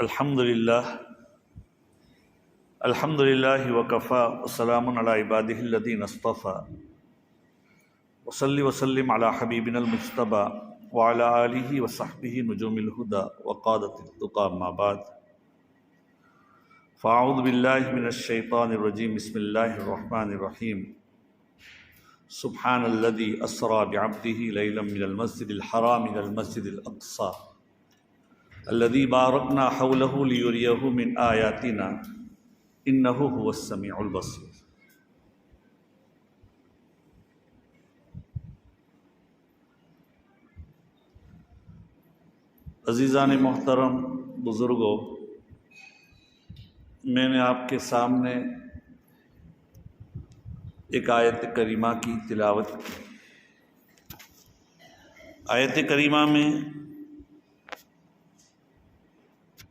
الحمدللہ وکفا وسلام علی عبادہ الذین اصطفى وصلی وسلم علی حبیبنا المجتبى وعلی آلہ وصحبہ نجوم الہدى وقادۃ التقى اما بعد فاعوذ باللہ من الشیطان الرجیم بسم اللہ الرحمن الرحیم سبحان الذی اسری بعبدہ لیلا من المسجد الحرام الى المسجد الاقصى الذي باركنا حوله ليريه من آياتنا إنه هو السميع البصير۔ عزیزان محترم، بزرگوں، میں نے آپ کے سامنے ایک آیت کریمہ کی تلاوت کی۔ آیت کریمہ میں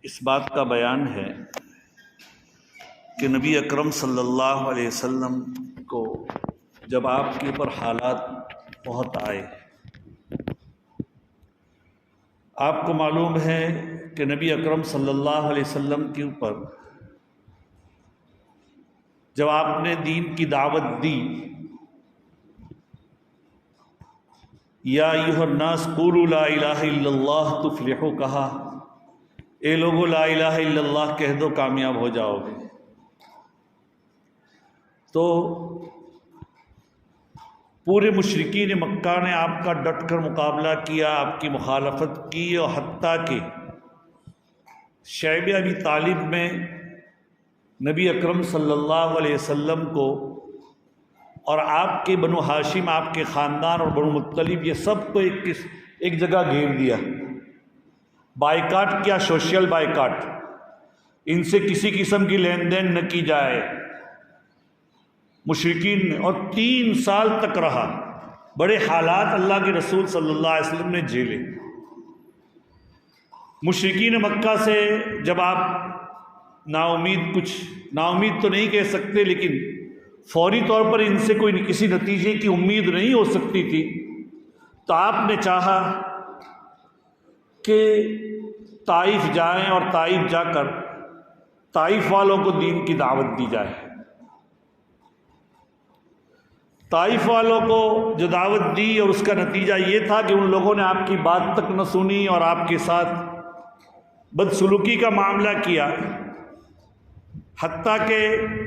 اس بات کا بیان ہے کہ نبی اکرم صلی اللہ علیہ وسلم کو جب آپ کے اوپر حالات بہت آئے، آپ کو معلوم ہے کہ نبی اکرم صلی اللہ علیہ وسلم کے اوپر جب آپ نے دین کی دعوت دی، یا ایھا الناس قولوا لا الہ الا اللہ تفلحوا، کہا اے لوگو لا الہ الا اللہ کہہ دو کامیاب ہو جاؤ گے۔ تو پورے مشرکین مکہ نے آپ کا ڈٹ کر مقابلہ کیا، آپ کی مخالفت کی، اور حتیٰ کہ شیب ابی طالب میں نبی اکرم صلی اللہ علیہ وسلم کو اور آپ کے بنو ہاشم، آپ کے خاندان اور بنو مطلب، یہ سب کو ایک جگہ گھیر دیا، بائیکاٹ کیا، سوشل بائیکاٹ، ان سے کسی قسم کی لین دین نہ کی جائے مشرکین نے، اور 3 سال تک رہا۔ بڑے حالات اللہ کے رسول صلی اللہ علیہ وسلم نے جھیلے۔ مشرکین مکہ سے جب آپ نا امید تو نہیں کہہ سکتے، لیکن فوری طور پر ان سے کوئی کسی نتیجے کی امید نہیں ہو سکتی تھی، تو آپ نے چاہا کہ طائف جائیں اور طائف جا کر طائف والوں کو دین کی دعوت دی جائے۔ طائف والوں کو جو دعوت دی، اور اس کا نتیجہ یہ تھا کہ ان لوگوں نے آپ کی بات تک نہ سنی اور آپ کے ساتھ بدسلوکی کا معاملہ کیا، حتیٰ کہ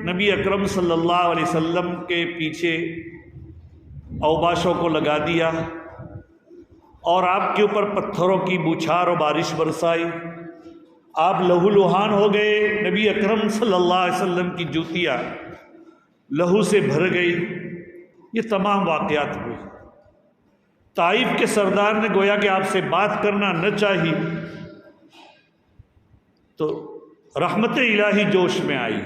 نبی اکرم صلی اللہ علیہ وسلم کے پیچھے اوباشوں کو لگا دیا اور آپ کے اوپر پتھروں کی بوچھار و بارش برسائی، آپ لہو لہان ہو گئے، نبی اکرم صلی اللہ علیہ وسلم کی جوتیاں لہو سے بھر گئی۔ یہ تمام واقعات ہوئے۔ طائف کے سردار نے گویا کہ آپ سے بات کرنا نہ چاہی، تو رحمت الہی جوش میں آئی۔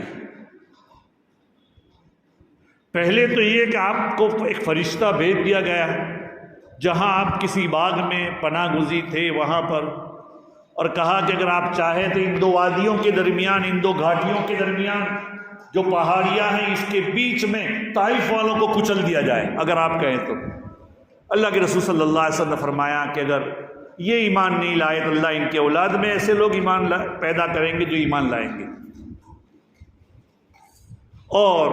پہلے تو یہ کہ آپ کو ایک فرشتہ بھیج دیا گیا جہاں آپ کسی باغ میں پناہ گزین تھے وہاں پر، اور کہا کہ اگر آپ چاہیں تو ان 2 وادیوں کے درمیان، ان 2 گھاٹیوں کے درمیان جو پہاڑیاں ہیں، اس کے بیچ میں طائف والوں کو کچل دیا جائے اگر آپ کہیں تو۔ اللہ کے رسول صلی اللہ علیہ وسلم نے فرمایا کہ اگر یہ ایمان نہیں لائے تو اللہ ان کے اولاد میں ایسے لوگ ایمان پیدا کریں گے جو ایمان لائیں گے۔ اور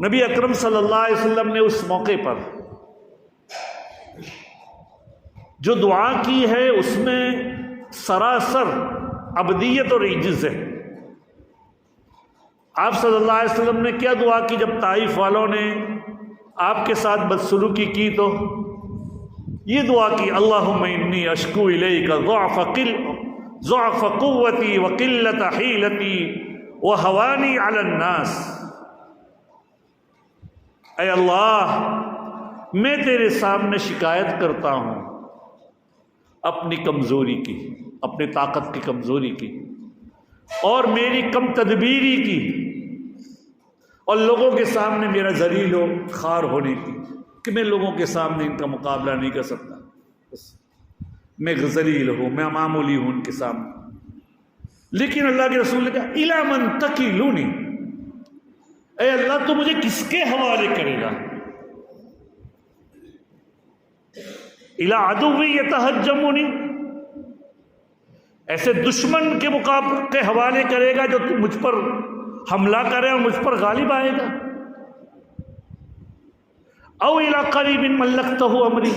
نبی اکرم صلی اللہ علیہ وسلم نے اس موقع پر جو دعا کی ہے، اس میں سراسر عبدیت اور عجز ہے۔ آپ صلی اللہ علیہ وسلم نے کیا دعا کی جب طائف والوں نے آپ کے ساتھ بدسلوکی کی؟ تو یہ دعا کی، اللہم انی اشکو الیک ضعف قوتی وقلت حیلتی وہوانی علی الناس۔ اے اللہ، میں تیرے سامنے شکایت کرتا ہوں اپنی کمزوری کی، اپنی طاقت کی کمزوری کی، اور میری کم تدبیری کی، اور لوگوں کے سامنے میرا ذلیل و خوار ہونے کی، کہ میں لوگوں کے سامنے ان کا مقابلہ نہیں کر سکتا، میں ذلیل ہوں، میں معمولی ہوں ان کے سامنے۔ لیکن اللہ کے رسول نے کہا الی من تکلونی، اے اللہ تو مجھے کس کے حوالے کرے گا؟ الی عدو یتہجمونی، ایسے دشمن کے مقابلے کے حوالے کرے گا جو مجھ پر حملہ کرے اور مجھ پر غالب آئے گا؟ او الی قریب ملکتہ امری،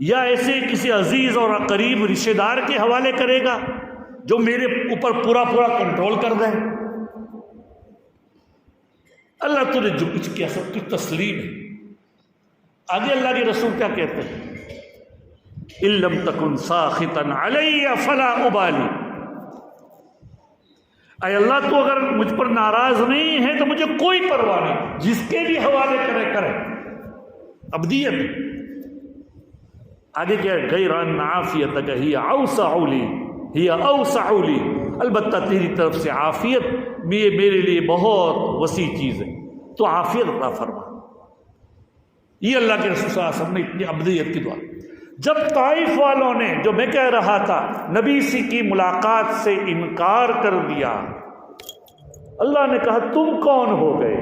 یا ایسے کسی عزیز اور قریب رشتہ دار کے حوالے کرے گا جو میرے اوپر پورا کنٹرول کر دے؟ اللہ تو نے جو کچھ کیا سب کی تسلیم ہے۔ آگے اللہ کے رسول کیا کہتے ہیں؟ ان لم تکن ساخطا علی فلا ابالی، اے اللہ تو اگر مجھ پر ناراض نہیں ہے تو مجھے کوئی پرواہ نہیں، جس کے بھی حوالے کرے۔ ابدیت۔ آگے کیا ہے؟ غیر ان عافیتک ہی اوسع لی، ہی اوسع لی، البتہ تیری طرف سے عافیت میرے لیے بہت وسیع چیز ہے، تو عافیت عطا فرما۔ یہ اللہ کے رسول صلی اللہ علیہ وسلم نے اتنی ابدیت کی دعا۔ جب طائف والوں نے، جو میں کہہ رہا تھا، نبی سی کی ملاقات سے انکار کر دیا، اللہ نے کہا تم کون ہو گئے؟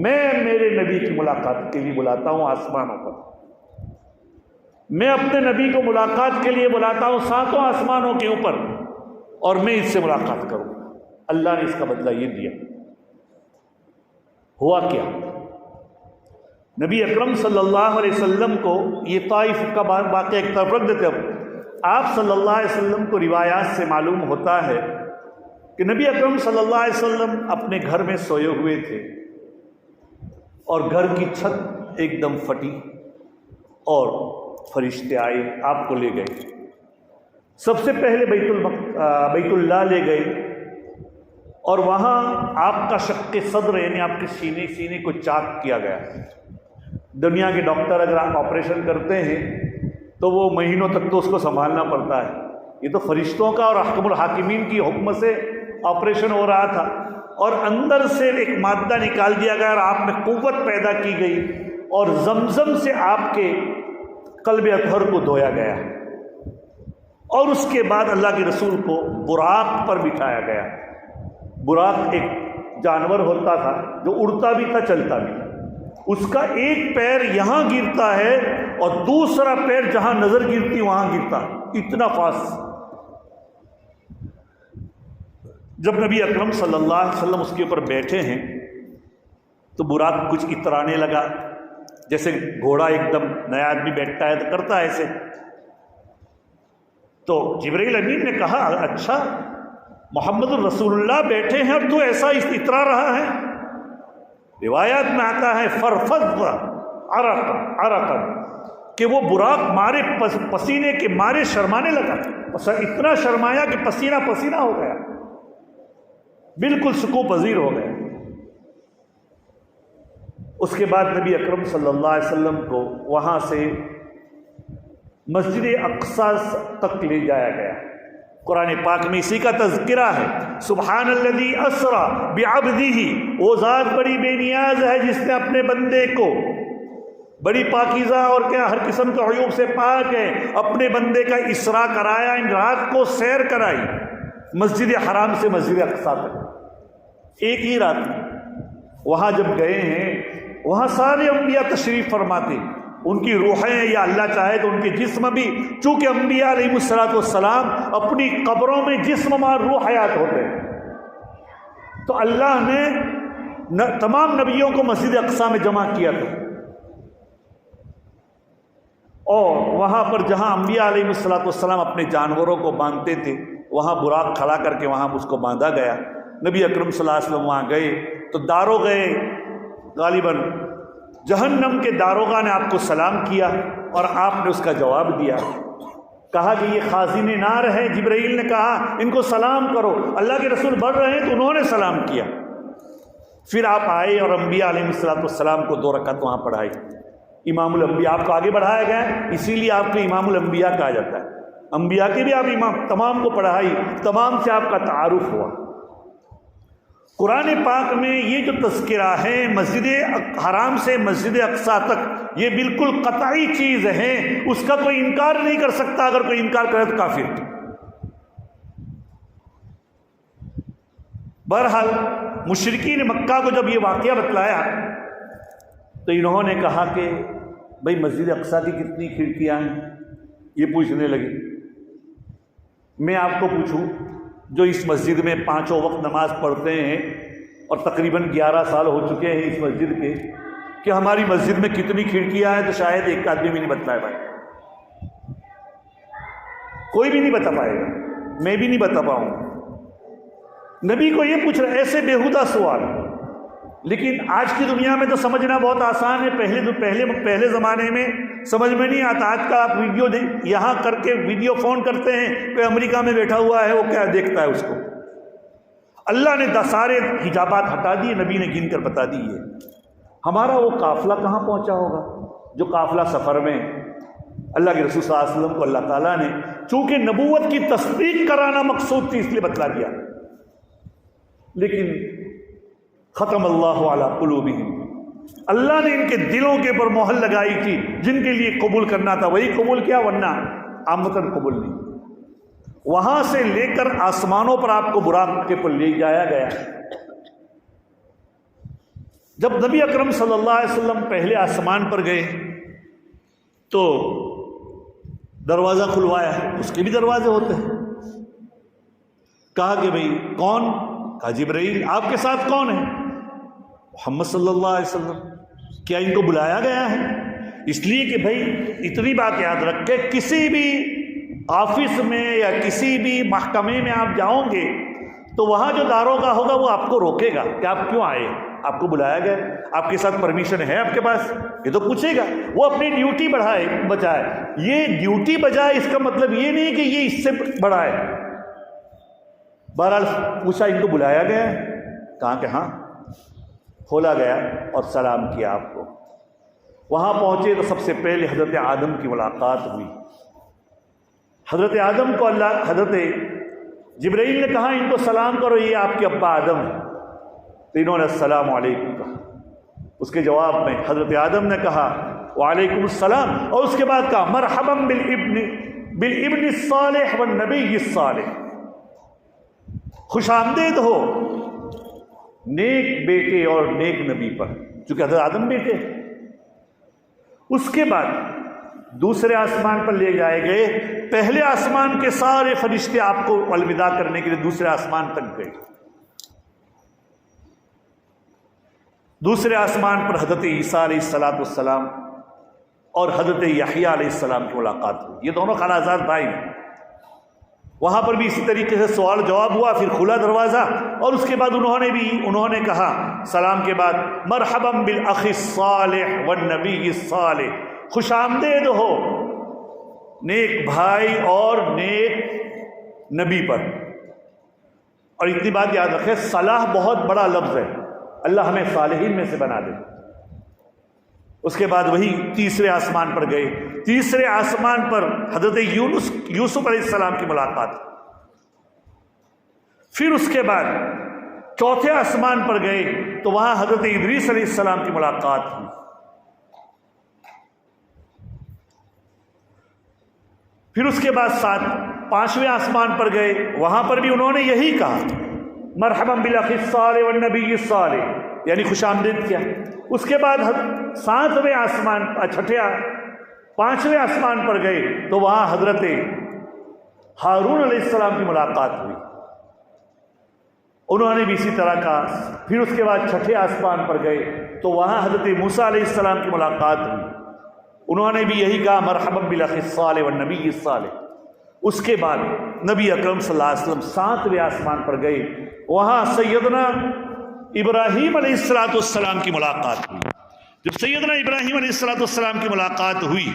میں میرے نبی کی ملاقات کے لیے بلاتا ہوں آسمانوں پر، میں اپنے نبی کو ملاقات کے لیے بلاتا ہوں 7 آسمانوں کے اوپر، اور میں اس سے ملاقات کروں گا۔ اللہ نے اس کا بدلہ یہ دیا۔ ہوا کیا؟ نبی اکرم صلی اللہ علیہ وسلم کو یہ طائف کا واقعہ ایک طرف رکھ دیتے، اب آپ صلی اللہ علیہ وسلم کو روایات سے معلوم ہوتا ہے کہ نبی اکرم صلی اللہ علیہ وسلم اپنے گھر میں سوئے ہوئے تھے، اور گھر کی چھت ایک دم پھٹی اور فرشتے آئے آپ کو لے گئے۔ سب سے پہلے بیت اللہ لے گئے، اور وہاں آپ کا شق صدر یعنی آپ کے سینے کو چاک کیا گیا۔ دنیا کے ڈاکٹر اگر آپ آپریشن کرتے ہیں تو وہ مہینوں تک تو اس کو سنبھالنا پڑتا ہے، یہ تو فرشتوں کا اور احکم الحاکمین کی حکم سے آپریشن ہو رہا تھا، اور اندر سے ایک مادہ نکال دیا گیا اور آپ میں قوت پیدا کی گئی، اور زمزم سے آپ کے قلب اطہر کو دھویا گیا، اور اس کے بعد اللہ کے رسول کو براق پر بٹھایا گیا۔ براق ایک جانور ہوتا تھا جو اڑتا بھی تھا چلتا بھی، اس کا ایک پیر یہاں گرتا ہے اور دوسرا پیر جہاں نظر گرتی وہاں گرتا، اتنا فاصلہ۔ جب نبی اکرم صلی اللہ علیہ وسلم اس کے اوپر بیٹھے ہیں تو براق کچھ اترانے لگا، جیسے گھوڑا ایک دم نیا آدمی بیٹھتا ہے تو کرتا ہے ایسے۔ تو جبرائیل امین نے کہا اچھا محمد الرسول اللہ بیٹھے ہیں اور تو ایسا اترا رہا ہے؟ روایات میں آتا ہے فرفض عرقا، کہ وہ براق مارے پسینے کے مارے شرمانے لگا، اتنا شرمایا کہ پسینہ پسینہ ہو گیا، بالکل سکو پذیر ہو گیا۔ اس کے بعد نبی اکرم صلی اللہ علیہ وسلم کو وہاں سے مسجد اقصی تک لے جایا گیا۔ قرآن پاک میں اسی کا تذکرہ ہے، سبحان الذی اسری بعبدہ، وہ ذات بڑی بے نیاز ہے جس نے اپنے بندے کو، بڑی پاکیزہ اور کیا ہر قسم کے عیوب سے پاک ہے، اپنے بندے کا اسراء کرایا، ان رات کو سیر کرائی مسجد حرام سے مسجد اقصی تک، ایک ہی رات میں۔ وہاں جب گئے ہیں وہاں سارے انبیاء تشریف فرماتے، ان کی روحیں یا اللہ چاہے تو ان کے جسم بھی، چونکہ انبیاء علیہ السلام اپنی قبروں میں جسم مار روح حیات ہوتے ہیں، تو اللہ نے تمام نبیوں کو مسجد اقصی میں جمع کیا تھا، اور وہاں پر جہاں انبیاء علیہ السلام اپنے جانوروں کو باندھتے تھے وہاں براق کھڑا کر کے وہاں اس کو باندھا گیا۔ نبی اکرم صلی اللہ علیہ وسلم وہاں گئے تو دارو گئے، غالباً جہنم کے داروغہ نے آپ کو سلام کیا اور آپ نے اس کا جواب دیا، کہا کہ یہ خازن نار ہے، جبرائیل نے کہا ان کو سلام کرو، اللہ کے رسول بڑھ رہے ہیں تو انہوں نے سلام کیا۔ پھر آپ آئے اور انبیاء علیہ السلام کو 2 رکعت وہاں پڑھائی، امام الانبیاء آپ کو آگے بڑھایا گیا ہے، اسی لیے آپ کو امام الانبیاء کہا جاتا ہے، انبیاء کے بھی آپ امام، تمام کو پڑھائی، تمام سے آپ کا تعارف ہوا۔ قرآن پاک میں یہ جو تذکرہ ہے مسجد حرام سے مسجد اقصی تک، یہ بالکل قطعی چیز ہے، اس کا کوئی انکار نہیں کر سکتا، اگر کوئی انکار کرے تو کافر۔ بہرحال مشرکین مکہ کو جب یہ واقعہ بتلایا تو انہوں نے کہا کہ بھئی مسجد اقصی کی کتنی کھڑکیاں ہیں، یہ پوچھنے لگے۔ میں آپ کو پوچھوں جو اس مسجد میں 5 وقت نماز پڑھتے ہیں اور تقریباً 11 سال ہو چکے ہیں اس مسجد کے، کہ ہماری مسجد میں کتنی کھڑکیاں ہیں، تو شاید ایک آدمی بھی نہیں بتائے بھائی، کوئی بھی نہیں بتا پائے گا، میں بھی نہیں بتا پاؤں گا۔ نبی کو یہ پوچھ رہے ایسے بیہودہ سوال، لیکن آج کی دنیا میں تو سمجھنا بہت آسان ہے۔ پہلے زمانے میں سمجھ میں نہیں آتا۔ آج کا آپ ویڈیو یہاں کر کے ویڈیو فون کرتے ہیں، کوئی امریکہ میں بیٹھا ہوا ہے، وہ کیا دیکھتا ہے اس کو۔ اللہ نے سارے حجابات ہٹا دیے، نبی نے گن کر بتا دیے۔ ہمارا وہ قافلہ کہاں پہنچا ہوگا جو قافلہ سفر میں اللہ کے رسول صلی اللہ علیہ وسلم کو اللہ تعالیٰ نے چونکہ نبوت کی تصدیق کرانا مقصود تھی اس لیے بتلا دیا، لیکن ختم اللہ علی قلوبہم، اللہ نے ان کے دلوں کے اوپر مہر لگائی تھی، جن کے لیے قبول کرنا تھا وہی قبول کیا، ورنہ عامتاً قبول نہیں۔ وہاں سے لے کر آسمانوں پر آپ کو براق کے پر لے جایا گیا۔ جب نبی اکرم صلی اللہ علیہ وسلم پہلے آسمان پر گئے تو دروازہ کھلوایا، اس کے بھی دروازے ہوتے ہیں۔ کہا کہ بھئی کون؟ کہا جبرائیل۔ آپ کے ساتھ کون ہے؟ محمد صلی اللہ علیہ وسلم۔ کیا ان کو بلایا گیا ہے؟ اس لیے کہ بھئی اتنی بات یاد رکھ کے کسی بھی آفس میں یا کسی بھی محکمے میں آپ جاؤں گے تو وہاں جو داروغہ ہوگا وہ آپ کو روکے گا کہ آپ کیوں آئے، آپ کو بلایا گیا، آپ کے ساتھ پرمیشن ہے آپ کے پاس، یہ تو پوچھے گا۔ وہ اپنی ڈیوٹی بجائے، یہ ڈیوٹی بجائے اس کا مطلب یہ نہیں کہ یہ اس سے بڑھائے۔ بہرحال پوچھا ان کو بلایا گیا ہے؟ کہا کہ ہاں۔ کھولا گیا اور سلام کیا آپ کو۔ وہاں پہنچے تو سب سے پہلے حضرت آدم کی ملاقات ہوئی۔ حضرت آدم کو حضرت جبرائیل نے کہا ان کو سلام کرو، یہ آپ کے ابا آدم ہیں۔ تو انہوں نے السلام علیکم کہا۔ اس کے جواب میں حضرت آدم نے کہا وعلیکم السلام، اور اس کے بعد کہا مرحبا بالابن الصالح والنبی الصالح، خوش آمدید ہو نیک بیٹے اور نیک نبی پر، چونکہ حضرت آدم بیٹے۔ اس کے بعد دوسرے آسمان پر لے جائے گئے۔ پہلے آسمان کے سارے فرشتے آپ کو الوداع کرنے کے لیے دوسرے آسمان تک گئے۔ دوسرے آسمان پر حضرت عیسیٰ علیہ السلام اور حضرت یحییٰ علیہ السلام کی ملاقات ہوئی۔ یہ دونوں خالازاد بھائی ہیں۔ وہاں پر بھی اسی طریقے سے سوال جواب ہوا، پھر کھلا دروازہ، اور اس کے بعد انہوں نے کہا سلام کے بعد مرحبا بالاخ الصالح والنبی الصالح، خوش آمدید ہو نیک بھائی اور نیک نبی پر۔ اور اتنی بات یاد رکھیں، صلاح بہت بڑا لفظ ہے، اللہ ہمیں صالحین میں سے بنا دے۔ اس کے بعد وہی تیسرے آسمان پر گئے۔ تیسرے آسمان پر حضرت یوسف علیہ السلام کی ملاقات۔ پھر اس کے بعد چوتھے آسمان پر گئے تو وہاں حضرت ادریس علیہ السلام کی ملاقات ہوئی۔ پھر اس کے بعد پانچویں آسمان پر گئے، وہاں پر بھی انہوں نے یہی کہا مرحبا بالاخ الصالح والنبی الصالح، یعنی خوش آمدید کیا۔ اس کے بعد پانچویں آسمان پر گئے تو وہاں حضرت ہارون علیہ السلام کی ملاقات ہوئی، انہوں نے بھی اسی طرح کہا۔ پھر اس کے بعد چھٹے آسمان پر گئے تو وہاں حضرت موسیٰ علیہ السلام کی ملاقات ہوئی، انہوں نے بھی یہی کہا مرحبا بالاخ الصالح والنبی الصالح۔ اس کے بعد نبی اکرم صلی اللہ علیہ وسلم ساتویں آسمان پر گئے، وہاں سیدنا ابراہیم علیہ السلام کی ملاقات ہوئی۔ جب سیدنا ابراہیم علیہ السلام کی ملاقات ہوئی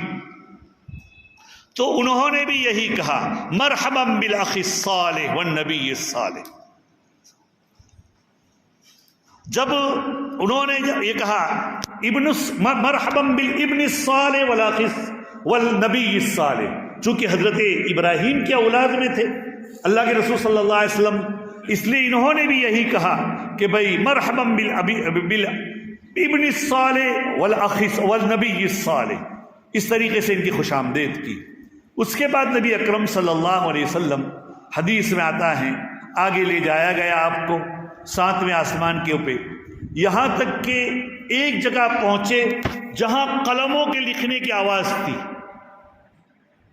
تو انہوں نے بھی یہی کہا مرحبا بالاخ الصالح والنبی الصالح۔ جب انہوں نے یہ کہا مرحبا بالابن الصالح والنبی الصالح، چونکہ حضرت ابراہیم کی اولاد میں تھے اللہ کے رسول صلی اللہ علیہ وسلم، اس لیے انہوں نے بھی یہی کہا کہ بھئی مرحبا بالابن الصالح والنبی الصالح، اس طریقے سے ان کی خوش آمدید کی۔ اس کے بعد نبی اکرم صلی اللہ علیہ وسلم حدیث میں آتا ہے آگے لے جایا گیا آپ کو ساتویں آسمان کے اوپر، یہاں تک کہ ایک جگہ پہنچے جہاں قلموں کے لکھنے کی آواز تھی۔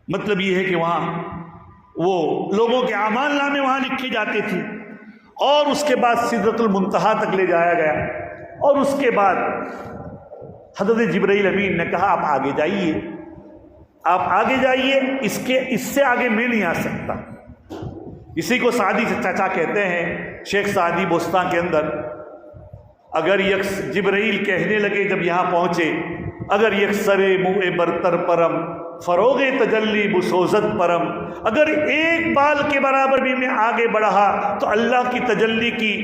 مطلب یہ ہے کہ وہاں وہ لوگوں کے اعمال نامے وہاں لکھے جاتے تھے، اور اس کے بعد سدرۃ المنتہا تک لے جایا گیا، اور اس کے بعد حضرت جبرائیل امین نے کہا آپ آگے جائیے، آپ آگے جائیے، اس سے آگے میں نہیں آ سکتا۔ اسی کو سعدی چچا کہتے ہیں، شیخ سعدی بوستان کے اندر، اگر جبرائیل کہنے لگے جب یہاں پہنچے، اگر یکسر منہ برتر پرم فروغ تجلی بسوزت پرم، اگر ایک بال کے برابر بھی میں آگے بڑھا تو اللہ کی تجلی کی،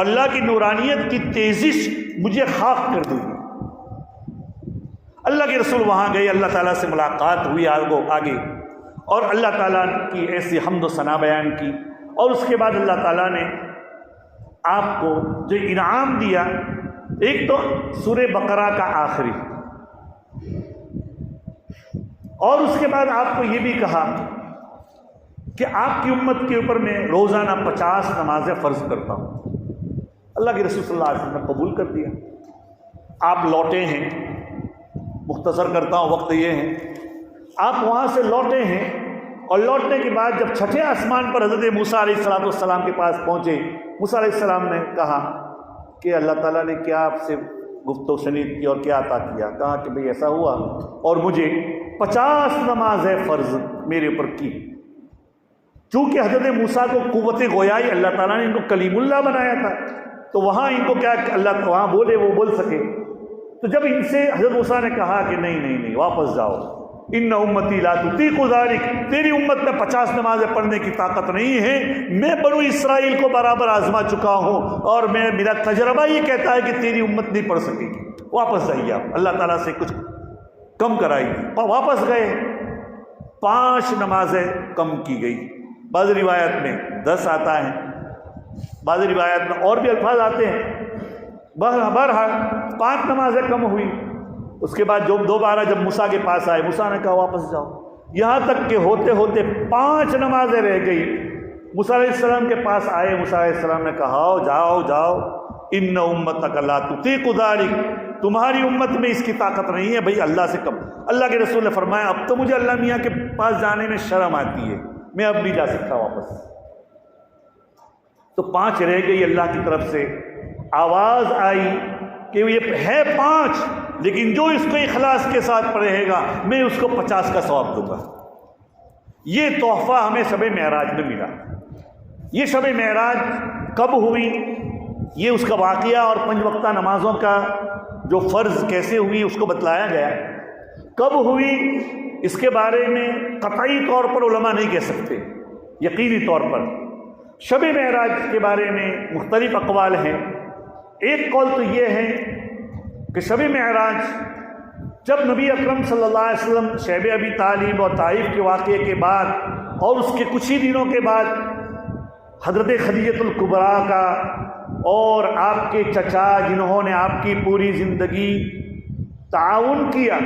اللہ کی نورانیت کی تیزش مجھے خاک کر دے گی۔ اللہ کے رسول وہاں گئے، اللہ تعالیٰ سے ملاقات ہوئی آگے، اور اللہ تعالیٰ کی ایسی حمد و ثنا بیان کی، اور اس کے بعد اللہ تعالیٰ نے آپ کو جو انعام دیا، ایک تو سورہ بقرہ کا آخری، اور اس کے بعد آپ کو یہ بھی کہا کہ آپ کی امت کے اوپر میں روزانہ 50 نمازیں فرض کرتا ہوں۔ اللہ کے رسول صلی اللہ علیہ وسلم نے قبول کر دیا۔ آپ لوٹے ہیں، مختصر کرتا ہوں، وقت یہ ہے، آپ وہاں سے لوٹے ہیں، اور لوٹنے کے بعد جب چھٹے آسمان پر حضرت موسیٰ علیہ السلام کے پاس پہنچے، موسیٰ علیہ السلام نے کہا کہ اللہ تعالیٰ نے کیا آپ سے گفتگو شنید کی اور کیا عطا کیا؟ کہا کہ بھئی ایسا ہوا اور مجھے 50 نمازیں فرض میرے اوپر کی۔ چونکہ حضرت موسیٰ کو قوت گویائی اللہ تعالیٰ نے ان کو کلیم اللہ بنایا تھا، تو وہاں ان کو کیا اللہ وہاں بولے وہ بول سکے۔ تو جب ان سے حضرت موسیٰ نے کہا کہ نہیں واپس جاؤ، ان امتی لا تطیق ذلک، تیری امت میں 50 نمازیں پڑھنے کی طاقت نہیں ہے، میں بنو اسرائیل کو برابر آزما چکا ہوں، اور میرا تجربہ یہ کہتا ہے کہ تیری امت نہیں پڑھ سکے گی، واپس جائیے آپ۔ اللہ تعالیٰ سے کچھ کم کرائی، واپس گئے، 5 نمازیں کم کی گئی۔ بعض روایت میں 10 آتا ہے، بعض روایت میں اور بھی الفاظ آتے ہیں، بہرحال 5 نمازیں کم ہوئی۔ اس کے بعد جو دوبارہ جب موسیٰ کے پاس آئے، موسیٰ نے کہا واپس جاؤ، یہاں تک کہ ہوتے ہوتے 5 نمازیں رہ گئی۔ موسیٰ علیہ السلام کے پاس آئے، موسیٰ علیہ السلام نے کہا جاؤ ان امتک لا تطیق ذلک، تمہاری امت میں اس کی طاقت نہیں ہے، بھئی اللہ سے کم۔ اللہ کے رسول نے فرمایا اب تو مجھے اللہ میاں کے پاس جانے میں شرم آتی ہے، میں اب نہیں جا سکتا واپس۔ تو 5 رہ گئی، اللہ کی طرف سے آواز آئی کہ یہ ہے 5، لیکن جو اس کو اخلاص کے ساتھ پڑھے گا میں اس کو 50 کا ثواب دوں گا۔ یہ تحفہ ہمیں شب معراج میں ملا۔ یہ شب معراج کب ہوئی، یہ اس کا واقعہ اور 5 وقتہ نمازوں کا جو فرض کیسے ہوئی اس کو بتلایا گیا۔ کب ہوئی اس کے بارے میں قطعی طور پر علماء نہیں کہہ سکتے، یقینی طور پر۔ شب معراج کے بارے میں مختلف اقوال ہیں۔ ایک قول تو یہ ہے کہ شب معراج جب نبی اکرم صلی اللہ علیہ وسلم شیب ابی طالب اور طائف کے واقعے کے بعد اور اس کے کچھ ہی دنوں کے بعد حضرت خدیجۃ الکبریٰ کا اور آپ کے چچا جنہوں نے آپ کی پوری زندگی تعاون کیا،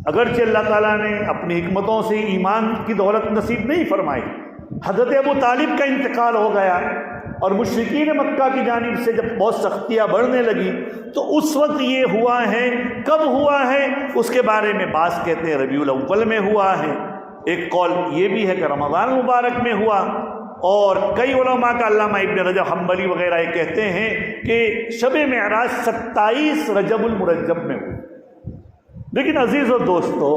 اگرچہ اللہ تعالیٰ نے اپنی حکمتوں سے ایمان کی دولت نصیب نہیں فرمائی، حضرت ابو طالب کا انتقال ہو گیا، اور مشرکین مکہ کی جانب سے جب بہت سختیاں بڑھنے لگی تو اس وقت یہ ہوا ہے۔ کب ہوا ہے اس کے بارے میں بعض کہتے ہیں ربیع الاول میں ہوا ہے، ایک قول یہ بھی ہے کہ رمضان مبارک میں ہوا، اور کئی علماء کا علامہ ابن رجب حنبلی وغیرہ یہ کہتے ہیں کہ شب معراج 27 رجب المرجب میں ہوئی۔ لیکن عزیز و دوستو،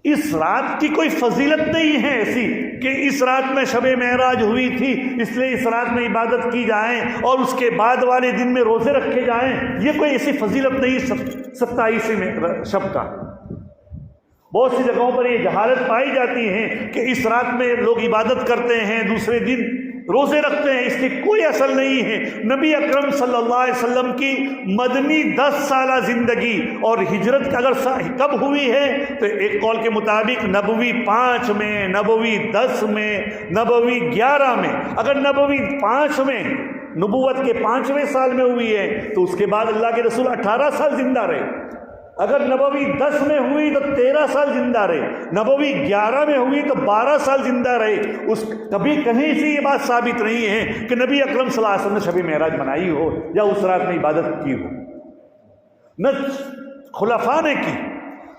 اس رات کی کوئی فضیلت نہیں ہے ایسی کہ اس رات میں شب معراج ہوئی تھی اس لیے اس رات میں عبادت کی جائیں اور اس کے بعد والے دن میں روزے رکھے جائیں، یہ کوئی ایسی فضیلت نہیں 27 شب کا۔ بہت سی جگہوں پر یہ جہالت پائی جاتی ہے کہ اس رات میں لوگ عبادت کرتے ہیں، دوسرے دن روزے رکھتے ہیں، اس کی کوئی اصل نہیں ہے۔ نبی اکرم صلی اللہ علیہ وسلم کی مدنی 10 سالہ زندگی اور ہجرت اگر کب ہوئی ہے تو ایک قول کے مطابق نبوی 5 میں، نبوی 10 میں، نبوی 11 میں۔ اگر نبوی 5 میں، نبوت کے 5ویں سال میں ہوئی ہے تو اس کے بعد اللہ کے رسول 18 سال زندہ رہے۔ اگر نبوی 10 میں ہوئی تو 13 سال زندہ رہے، نبوی 11 میں ہوئی تو 12 سال زندہ رہے۔ کبھی کہیں سے یہ بات ثابت نہیں ہے کہ نبی اکرم صلی اللہ علیہ وسلم نے شب معراج منائی ہو یا اس رات میں عبادت کی ہو، نہ خلفاء نے کی۔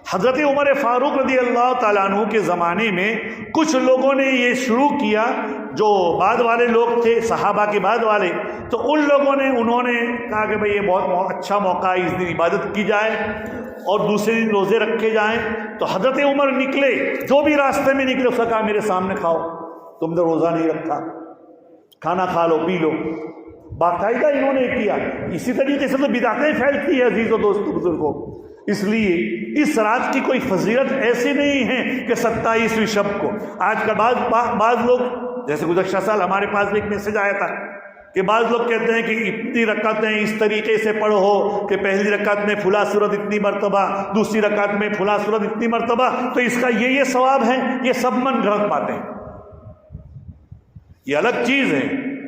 حضرت عمر فاروق رضی اللہ تعالیٰ عنہ کے زمانے میں کچھ لوگوں نے یہ شروع کیا، جو بعد والے لوگ تھے صحابہ کے بعد والے، تو ان لوگوں نے انہوں نے کہا کہ بھئی یہ بہت اچھا موقع ہے، اس دن عبادت کی جائے اور دوسرے دن روزے رکھے جائیں۔ تو حضرت عمر نکلے، جو بھی راستے میں نکلے اس کا کہا میرے سامنے کھاؤ، تم نے روزہ نہیں رکھا، کھانا کھا لو پی لو، باقاعدہ انہوں نے کیا۔ اسی طریقے سے تو بدعتیں پھیلتی ہے عزیز و دوستو بزرگوں، اس لیے اس رات کی کوئی فضیلت ایسی نہیں ہے کہ 27ویں شب کو آج کا بعض لوگ، جیسے گزشتہ سال ہمارے پاس بھی ایک میسج آیا تھا کہ بعض لوگ کہتے ہیں کہ اتنی رکعتیں اس طریقے سے پڑھو کہ پہلی رکعت میں فلاں سورت اتنی مرتبہ، دوسری رکعت میں فلاں سورت اتنی مرتبہ، تو اس کا یہ ثواب ہے۔ یہ سب من گھڑت باتیں، یہ الگ چیز ہے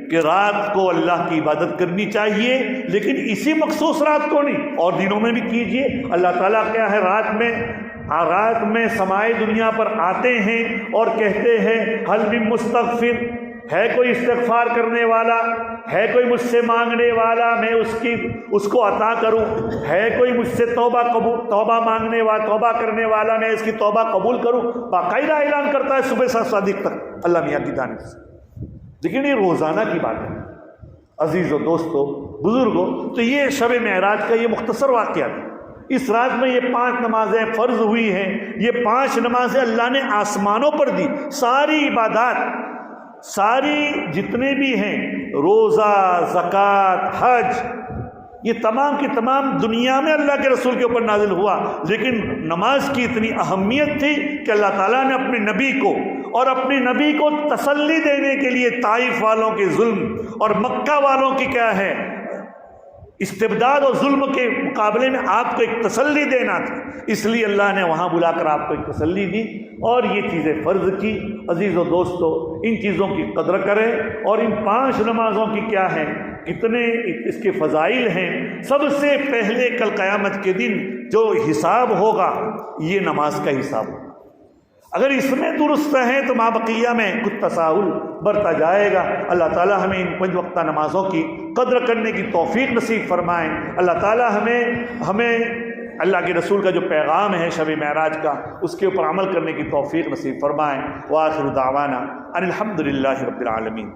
کہ رات کو اللہ کی عبادت کرنی چاہیے، لیکن اسی مخصوص رات کو نہیں، اور دنوں میں بھی کیجئے۔ اللہ تعالیٰ کیا ہے، رات میں سمائے دنیا پر آتے ہیں اور کہتے ہیں حل من مستغفر، ہے کوئی استغفار کرنے والا، ہے کوئی مجھ سے مانگنے والا میں اس کو عطا کروں، ہے کوئی مجھ سے توبہ مانگنے والا، توبہ کرنے والا میں اس کی توبہ قبول کروں۔ باقاعدہ اعلان کرتا ہے صبح سے صادق تک اللہ میاں کی جانب سے، لیکن یہ روزانہ کی بات ہے عزیز و دوستو بزرگوں۔ تو یہ شب معراج کا یہ مختصر واقعہ ہے۔ اس رات میں یہ 5 نمازیں فرض ہوئی ہیں، یہ 5 نمازیں اللہ نے آسمانوں پر دی۔ ساری عبادات، ساری جتنے بھی ہیں، روزہ، زکوٰۃ، حج، یہ تمام کی تمام دنیا میں اللہ کے رسول کے اوپر نازل ہوا، لیکن نماز کی اتنی اہمیت تھی کہ اللہ تعالیٰ نے اپنے نبی کو اور اپنے نبی کو تسلی دینے کے لیے طائف والوں کے ظلم اور مکہ والوں کی کیا ہے استبداد اور ظلم کے مقابلے میں آپ کو ایک تسلی دینا تھا، اس لیے اللہ نے وہاں بلا کر آپ کو ایک تسلی دی اور یہ چیزیں فرض کی۔ عزیز و دوستو ان چیزوں کی قدر کریں، اور ان 5 نمازوں کی کیا ہے، کتنے اس کے فضائل ہیں۔ سب سے پہلے کل قیامت کے دن جو حساب ہوگا یہ نماز کا حساب ہوگا۔ اگر اس میں درست ہے تو ماں بقیہ میں کچھ تساہل برتا جائے گا۔ اللہ تعالیٰ ہمیں ان 5 وقتہ نمازوں کی قدر کرنے کی توفیق نصیب فرمائیں۔ اللہ تعالیٰ ہمیں اللہ کے رسول کا جو پیغام ہے شب معراج کا، اس کے اوپر عمل کرنے کی توفیق نصیب فرمائیں۔ وآخر دعوانا ان الحمد للہ رب العالمین۔